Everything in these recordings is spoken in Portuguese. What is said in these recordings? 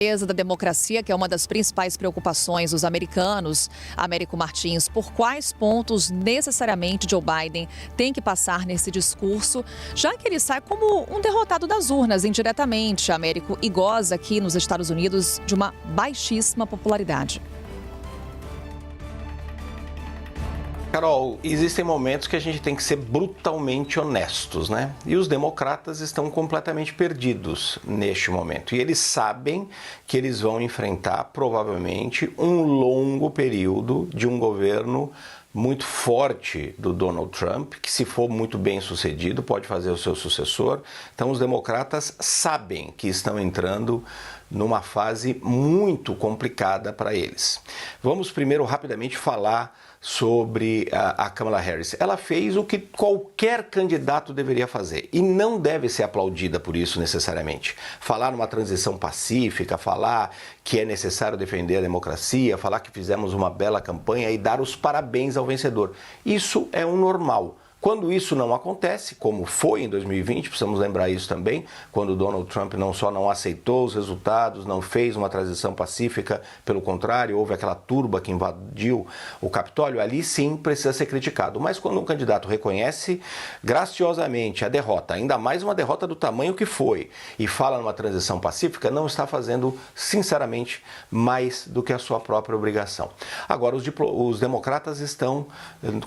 Da democracia, que é uma das principais preocupações dos americanos. Américo Martins, por quais pontos necessariamente Joe Biden tem que passar nesse discurso, já que ele sai como um derrotado das urnas indiretamente, Américo, e goza aqui nos Estados Unidos de uma baixíssima popularidade? Carol, existem momentos que a gente tem que ser brutalmente honestos, né? E os democratas estão completamente perdidos neste momento. E eles sabem que eles vão enfrentar, provavelmente, um longo período de um governo muito forte do Donald Trump, que, se for muito bem sucedido, pode fazer o seu sucessor. Então, os democratas sabem que estão entrando numa fase muito complicada para eles. Vamos primeiro rapidamente falar sobre a Kamala Harris. Ela fez o que qualquer candidato deveria fazer e não deve ser aplaudida por isso necessariamente. Falar numa transição pacífica, falar que é necessário defender a democracia, falar que fizemos uma bela campanha e dar os parabéns ao vencedor. Isso é o normal. Quando isso não acontece, como foi em 2020, precisamos lembrar isso também, quando Donald Trump não só não aceitou os resultados, não fez uma transição pacífica, pelo contrário, houve aquela turba que invadiu o Capitólio, ali sim precisa ser criticado. Mas quando um candidato reconhece graciosamente a derrota, ainda mais uma derrota do tamanho que foi, e fala numa transição pacífica, não está fazendo, sinceramente, mais do que a sua própria obrigação. Agora, os democratas estão,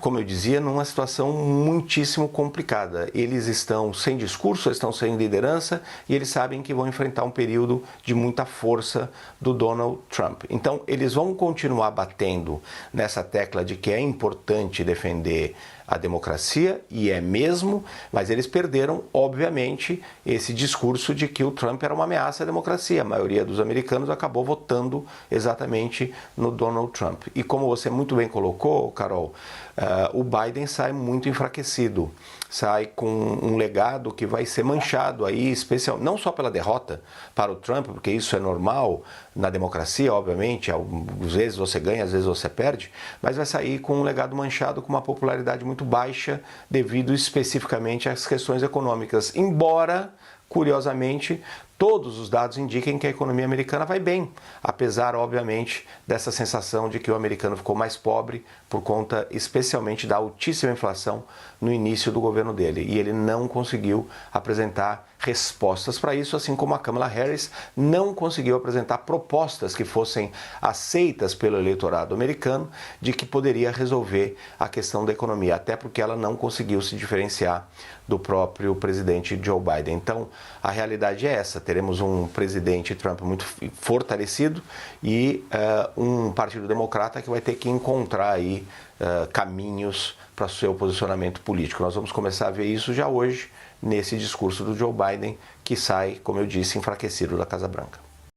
como eu dizia, numa situação muitíssimo complicada. Eles estão sem discurso, estão sem liderança e eles sabem que vão enfrentar um período de muita força do Donald Trump. Então, eles vão continuar batendo nessa tecla de que é importante defender a democracia, e é mesmo, mas eles perderam, obviamente, esse discurso de que o Trump era uma ameaça à democracia. A maioria dos americanos acabou votando exatamente no Donald Trump. E como você muito bem colocou, Carol, o Biden sai muito enfraquecido, sai com um legado que vai ser manchado aí, especial, não só pela derrota para o Trump, porque isso é normal na democracia, obviamente, às vezes você ganha, às vezes você perde, mas vai sair com um legado manchado, com uma popularidade muito baixa, devido especificamente às questões econômicas, embora, curiosamente, todos os dados indiquem que a economia americana vai bem, apesar, obviamente, dessa sensação de que o americano ficou mais pobre por conta, especialmente, da altíssima inflação no início do governo dele. E ele não conseguiu apresentar respostas para isso, assim como a Kamala Harris não conseguiu apresentar propostas que fossem aceitas pelo eleitorado americano de que poderia resolver a questão da economia, até porque ela não conseguiu se diferenciar do próprio presidente Joe Biden. Então, a realidade é essa. Teremos um presidente Trump muito fortalecido e um partido democrata que vai ter que encontrar aí caminhos para o seu posicionamento político. Nós vamos começar a ver isso já hoje nesse discurso do Joe Biden, que sai, como eu disse, enfraquecido da Casa Branca.